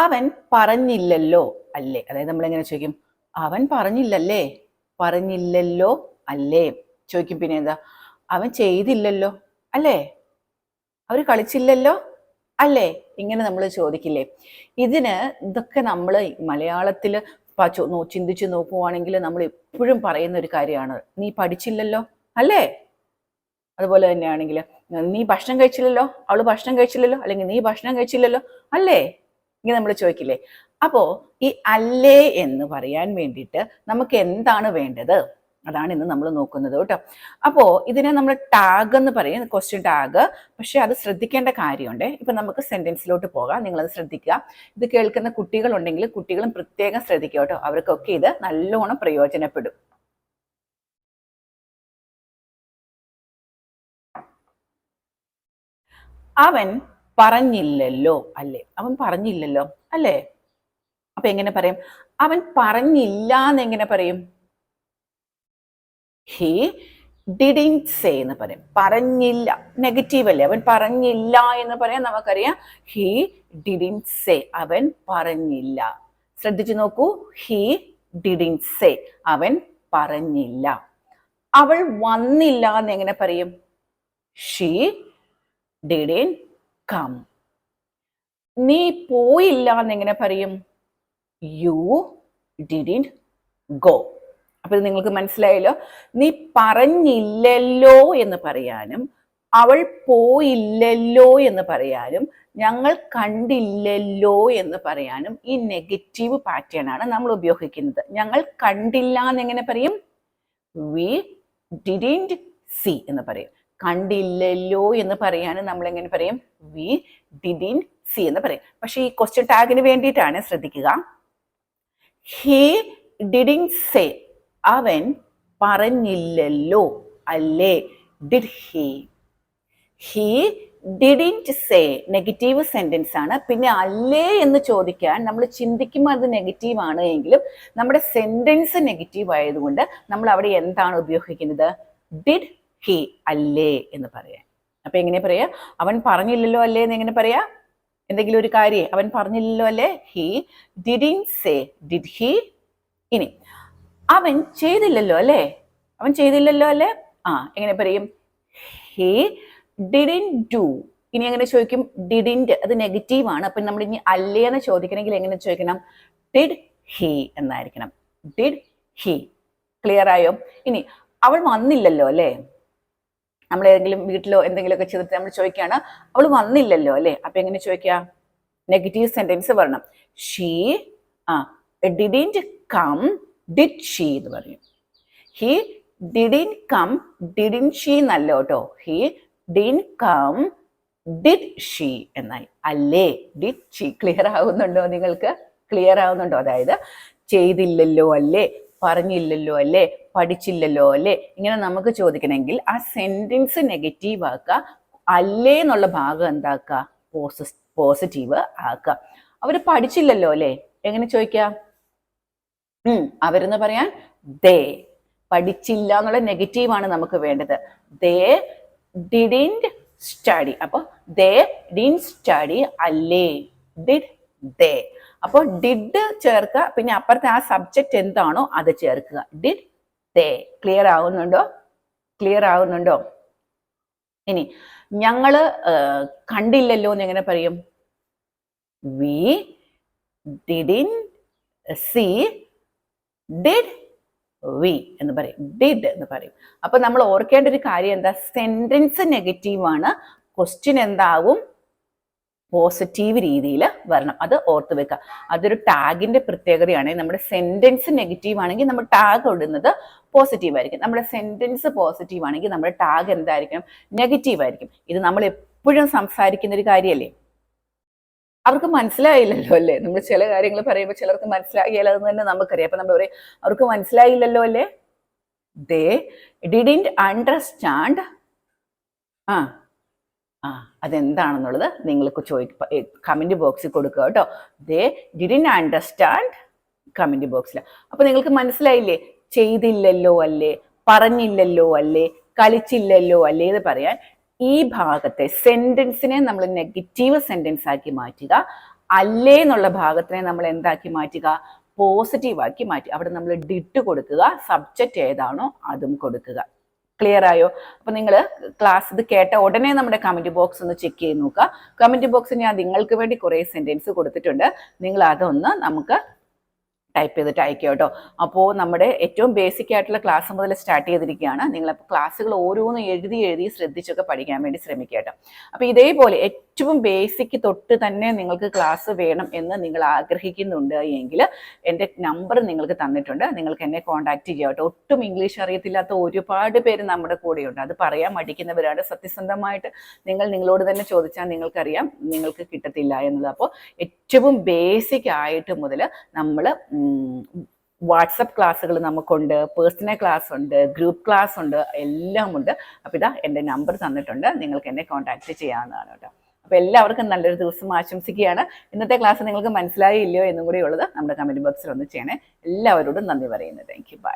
അവൻ പറഞ്ഞില്ലല്ലോ അല്ലേ. അതായത് നമ്മൾ എങ്ങനെ ചോദിക്കും? അവൻ പറഞ്ഞില്ലല്ലേ, പറഞ്ഞില്ലല്ലോ അല്ലേ ചോദിക്കും. പിന്നെ എന്താ? അവൻ ചെയ്തില്ലല്ലോ അല്ലേ, അവർ കളിച്ചില്ലല്ലോ അല്ലേ, ഇങ്ങനെ നമ്മൾ ചോദിക്കില്ലേ. ഇതൊക്കെ നമ്മൾ മലയാളത്തിൽ ചിന്തിച്ച് നോക്കുവാണെങ്കിൽ നമ്മൾ എപ്പോഴും പറയുന്ന ഒരു കാര്യമാണ്. നീ പഠിച്ചില്ലല്ലോ അല്ലേ. അതുപോലെ തന്നെയാണെങ്കിൽ നീ ഭക്ഷണം കഴിച്ചില്ലല്ലോ, അവള് ഭക്ഷണം കഴിച്ചില്ലല്ലോ, അല്ലെങ്കിൽ നീ ഭക്ഷണം കഴിച്ചില്ലല്ലോ അല്ലേ, ഇങ്ങനെ നമ്മൾ ചോദിക്കില്ലേ. അപ്പോ ഈ അല്ലേ എന്ന് പറയാൻ വേണ്ടിയിട്ട് നമുക്ക് എന്താണ് വേണ്ടത്? അതാണ് ഇന്ന് നമ്മൾ നോക്കുന്നത് കേട്ടോ. അപ്പോ ഇതിനെ നമ്മൾ ടാഗ് എന്ന് പറയും, ക്വസ്റ്റ്യൻ ടാഗ്. പക്ഷെ അത് ശ്രദ്ധിക്കേണ്ട കാര്യമുണ്ട്. ഇപ്പൊ നമുക്ക് സെന്റൻസിലോട്ട് പോകാം. നിങ്ങളത് ശ്രദ്ധിക്കുക. ഇത് കേൾക്കുന്ന കുട്ടികളുണ്ടെങ്കിൽ കുട്ടികളും പ്രത്യേകം ശ്രദ്ധിക്കുക കേട്ടോ. അവർക്കൊക്കെ ഇത് നല്ലോണം പ്രയോജനപ്പെടും. അവൻ പറഞ്ഞില്ലല്ലോ അല്ലേ, അവൻ പറഞ്ഞില്ലല്ലോ അല്ലേ. അപ്പൊ എങ്ങനെ പറയും? അവൻ പറഞ്ഞില്ല എന്ന് എങ്ങനെ പറയും? ഹി ഡിഡിന്റ് സേ എന്ന് പറയും. പറഞ്ഞില്ല, നെഗറ്റീവ് അല്ലേ. അവൻ പറഞ്ഞില്ല എന്ന് പറയാൻ നമുക്കറിയാം. ഹി ഡിഡിന്റ് സേ, അവൻ പറഞ്ഞില്ല. ശ്രദ്ധിച്ചു നോക്കൂ. ഹി ഡിഡിന്റ് സേ, അവൻ പറഞ്ഞില്ല. അവൾ വന്നില്ല എന്ന് എങ്ങനെ പറയും? She didn't come. നീ പോയില്ല എന്ന് എങ്ങനെ പറയും? You didn't go. അപ്പൊ ഇത് നിങ്ങൾക്ക് മനസ്സിലായല്ലോ. നീ പറഞ്ഞില്ലല്ലോ എന്ന് പറയാനും അവൾ പോയില്ലല്ലോ എന്ന് പറയാനും ഞങ്ങൾ കണ്ടില്ലല്ലോ എന്ന് പറയാനും ഈ നെഗറ്റീവ് പാറ്റേൺ ആണ് നമ്മൾ ഉപയോഗിക്കുന്നത്. ഞങ്ങൾ കണ്ടില്ല എന്ന് എങ്ങനെ പറയും? വി ഡിഡിന്റ് സീ എന്ന് പറയും. കണ്ടില്ലല്ലോ എന്ന് പറയാനും നമ്മൾ എങ്ങനെ പറയും? വി ഡിഡിന്റ് സീ എന്ന് പറയും. പക്ഷെ ഈ ക്വസ്റ്റ്യൻ ടാഗിന് വേണ്ടിയിട്ടാണ്, ശ്രദ്ധിക്കുക. ഹി ഡിഡിന്റ് സേ, അവൻ പറഞ്ഞില്ലല്ലോ അല്ലേ. Did he. He didn't say negative sentence ആണ്. പിന്നെ അല്ലേ എന്ന് ചോദിക്കാൻ നമ്മൾ ചിന്തിക്കുമ്പോൾ അത് നെഗറ്റീവ് ആണ് എങ്കിലും നമ്മുടെ സെന്റൻസ് നെഗറ്റീവ് ആയതുകൊണ്ട് നമ്മൾ അവിടെ എന്താണ് ഉപയോഗിക്കുന്നത്? ഡിഡ് ഹി അല്ലേ എന്ന് പറയാൻ. അപ്പൊ എങ്ങനെ പറയാ? അവൻ പറഞ്ഞില്ലല്ലോ അല്ലേ എന്ന് എങ്ങനെ പറയാ? എന്തെങ്കിലും ഒരു കാര്യം അവൻ പറഞ്ഞില്ലല്ലോ അല്ലേ. He didn't say, did he. ഇനി അവൻ ചെയ്തില്ലല്ലോ അല്ലേ, അവൻ ചെയ്തില്ലല്ലോ അല്ലേ. എങ്ങനെ പറയും? He didn't do. ഇനി എങ്ങനെ ചോദിക്കും? ഡിഡിന്റ്, അത് നെഗറ്റീവ് ആണ്. അപ്പൊ നമ്മൾ ഇനി അല്ലേ എന്ന് ചോദിക്കണമെങ്കിൽ എങ്ങനെ ചോദിക്കണം? ഡിഡ് ഹി എന്നായിരിക്കണം. Did he. ക്ലിയർ ആയോ? ഇനി അവൾ വന്നില്ലല്ലോ അല്ലേ. നമ്മൾ ഏതെങ്കിലും വീട്ടിലോ എന്തെങ്കിലുമൊക്കെ ചെയ്തിട്ട് നമ്മൾ ചോദിക്കുകയാണ്, അവൾ വന്നില്ലല്ലോ അല്ലേ. അപ്പൊ എങ്ങനെ ചോദിക്കുക? നെഗറ്റീവ് സെന്റൻസ് പറയണം. She didn't come, did she എന്ന് പറയും. He didn't come, didn't she എന്നല്ല കേട്ടോ. He didn't come, did she എന്നായി. അല്ലേ, ഡിഡ് ഷീ. ക്ലിയർ ആവുന്നുണ്ടോ നിങ്ങൾക്ക്? ക്ലിയർ ആവുന്നുണ്ടോ? അതായത് ചെയ്തില്ലല്ലോ അല്ലേ, പറഞ്ഞില്ലല്ലോ അല്ലേ, പഠിച്ചില്ലല്ലോ അല്ലേ, ഇങ്ങനെ നമുക്ക് ചോദിക്കണമെങ്കിൽ ആ സെന്റൻസ് നെഗറ്റീവ് ആക്കുക, അല്ലേ എന്നുള്ള ഭാഗം എന്താക്കുക? പോസിറ്റീവ് ആക്കുക. അവര് പഠിച്ചില്ലല്ലോ അല്ലേ, എങ്ങനെ ചോദിക്കുക? അവരെന്ന് പറയാൻ ദേ. പഠിച്ചില്ല എന്നുള്ള നെഗറ്റീവ് ആണ് നമുക്ക് വേണ്ടത്. ദേ ഡിഡിന്റ് സ്റ്റഡി. അപ്പൊ ദേ ഡിഡിന്റ് സ്റ്റഡി അല്ലേ. Did they. അപ്പോൾ ഡിഡ് ചേർക്കുക, പിന്നെ അപ്പുറത്തെ ആ സബ്ജക്റ്റ് എന്താണോ അത് ചേർക്കുക. Did they. ക്ലിയർ ആവുന്നുണ്ടോ? ക്ലിയർ ആവുന്നുണ്ടോ? ഇനി ഞങ്ങള് കണ്ടില്ലല്ലോ എന്ന് എങ്ങനെ പറയും? We didn't see, did we എന്ന് പറയും. ഡിഡ് എന്ന് പറയും. അപ്പൊ നമ്മൾ ഓർക്കേണ്ട ഒരു കാര്യം എന്താ? സെന്റൻസ് നെഗറ്റീവ് ആണ്, ക്വസ്റ്റ്യൻ എന്താവും? പോസിറ്റീവ് രീതിയിൽ വരണം. അത് ഓർത്ത് വെക്കുക. അതൊരു ടാഗിന്റെ പ്രത്യേകതയാണ്. നമ്മുടെ സെന്റൻസ് നെഗറ്റീവ് ആണെങ്കിൽ നമ്മൾ ടാഗ് ഇടുന്നത് പോസിറ്റീവ് ആയിരിക്കും. നമ്മുടെ സെന്റൻസ് പോസിറ്റീവ് ആണെങ്കിൽ നമ്മുടെ ടാഗ് എന്തായിരിക്കും? നെഗറ്റീവ് ആയിരിക്കും. ഇത് നമ്മൾ എപ്പോഴും സംസാരിക്കുന്ന ഒരു കാര്യമല്ലേ. അവർക്ക് മനസ്സിലായില്ലല്ലോ അല്ലേ. നമ്മൾ ചില കാര്യങ്ങൾ പറയുമ്പോൾ ചിലർക്ക് മനസ്സിലാകില്ലെന്ന് തന്നെ നമുക്കറിയാം. അപ്പൊ നമ്മൾ പറയും അവർക്ക് മനസ്സിലായില്ലല്ലോ അല്ലേ. ദേ ഡിഡിന്റ് അണ്ടർസ്റ്റാൻഡ്. അതെന്താണെന്നുള്ളത് നിങ്ങൾക്ക് കമന്റ് ബോക്സിൽ കൊടുക്കുക കേട്ടോ. ദേ ഡിഡിന്റ് അണ്ടർസ്റ്റാൻഡ്, കമന്റ് ബോക്സിൽ. അപ്പൊ നിങ്ങൾക്ക് മനസ്സിലായില്ലേ? ചെയ്തില്ലല്ലോ അല്ലേ, പറഞ്ഞില്ലല്ലോ അല്ലേ, കളിച്ചില്ലല്ലോ അല്ലേ എന്ന് പറയാൻ ഈ ഭാഗത്തെ സെന്റൻസിനെ നമ്മൾ നെഗറ്റീവ് സെന്റൻസ് ആക്കി മാറ്റുക. അല്ലേ എന്നുള്ള ഭാഗത്തിനെ നമ്മൾ എന്താക്കി മാറ്റുക, പോസിറ്റീവാക്കി മാറ്റി. അവിടെ നമ്മൾ ഡിഡ് കൊടുക്കുക, സബ്ജക്റ്റ് ഏതാണോ അതും കൊടുക്കുക. ക്ലിയർ ആയോ? അപ്പൊ നിങ്ങൾ ക്ലാസ് ഇത് കേട്ട ഉടനെ നമ്മുടെ കമന്റ് ബോക്സ് ഒന്ന് ചെക്ക് ചെയ്ത് നോക്കുക. കമന്റ് ബോക്സിൽ ഞാൻ നിങ്ങൾക്ക് വേണ്ടി കുറേ സെന്റൻസ് കൊടുത്തിട്ടുണ്ട്. നിങ്ങൾ അതൊന്ന് നമുക്ക് ടൈപ്പ് ചെയ്തിട്ട് അയക്കുക കേട്ടോ. അപ്പോൾ നമ്മുടെ ഏറ്റവും ബേസിക് ആയിട്ടുള്ള ക്ലാസ് മുതൽ സ്റ്റാർട്ട് ചെയ്തിരിക്കുകയാണ്. നിങ്ങളപ്പോൾ ക്ലാസ്സുകൾ ഓരോന്നും എഴുതി ശ്രദ്ധിച്ചൊക്കെ പഠിക്കാൻ വേണ്ടി ശ്രമിക്കുക കേട്ടോ. അപ്പോൾ ഇതേപോലെ ഏറ്റവും ബേസിക് തൊട്ട് തന്നെ നിങ്ങൾക്ക് ക്ലാസ് വേണം എന്ന് നിങ്ങൾ ആഗ്രഹിക്കുന്നുണ്ട് എങ്കിൽ എൻ്റെ നമ്പർ നിങ്ങൾക്ക് തന്നിട്ടുണ്ട്. നിങ്ങൾക്ക് എന്നെ കോൺടാക്ട് ചെയ്യുക കേട്ടോ. ഒട്ടും ഇംഗ്ലീഷ് അറിയത്തില്ലാത്ത ഒരുപാട് പേര് നമ്മുടെ കൂടെയുണ്ട്. അത് പറയാൻ മടിക്കുന്നവരാണ്. സത്യസന്ധമായിട്ട് നിങ്ങളോട് തന്നെ ചോദിച്ചാൽ നിങ്ങൾക്കറിയാം നിങ്ങൾക്ക് കിട്ടത്തില്ല എന്നുള്ളത്. അപ്പോൾ ഏറ്റവും ബേസിക് ആയിട്ട് മുതൽ നമ്മൾ വാട്സപ്പ് ക്ലാസ്സുകൾ നമുക്കുണ്ട്, പേഴ്സണൽ ക്ലാസ് ഉണ്ട്, ഗ്രൂപ്പ് ക്ലാസ് ഉണ്ട്, എല്ലാം ഉണ്ട്. അപ്പോൾ ഇതാ എൻ്റെ നമ്പർ തന്നിട്ടുണ്ട്, നിങ്ങൾക്ക് എന്നെ കോൺടാക്ട് ചെയ്യാവുന്നതാണ് കേട്ടോ. അപ്പോൾ എല്ലാവർക്കും നല്ലൊരു ദിവസം ആശംസിക്കുകയാണ്. ഇന്നത്തെ ക്ലാസ് നിങ്ങൾക്ക് മനസ്സിലായില്ലയോ എന്നും കൂടി ഉള്ളത് നമ്മുടെ കമൻറ്റ് ബോക്സിൽ ഒന്ന് ചെയ്യണേ. എല്ലാവരോടും നന്ദി പറയുന്നു. Thank you. ബൈ.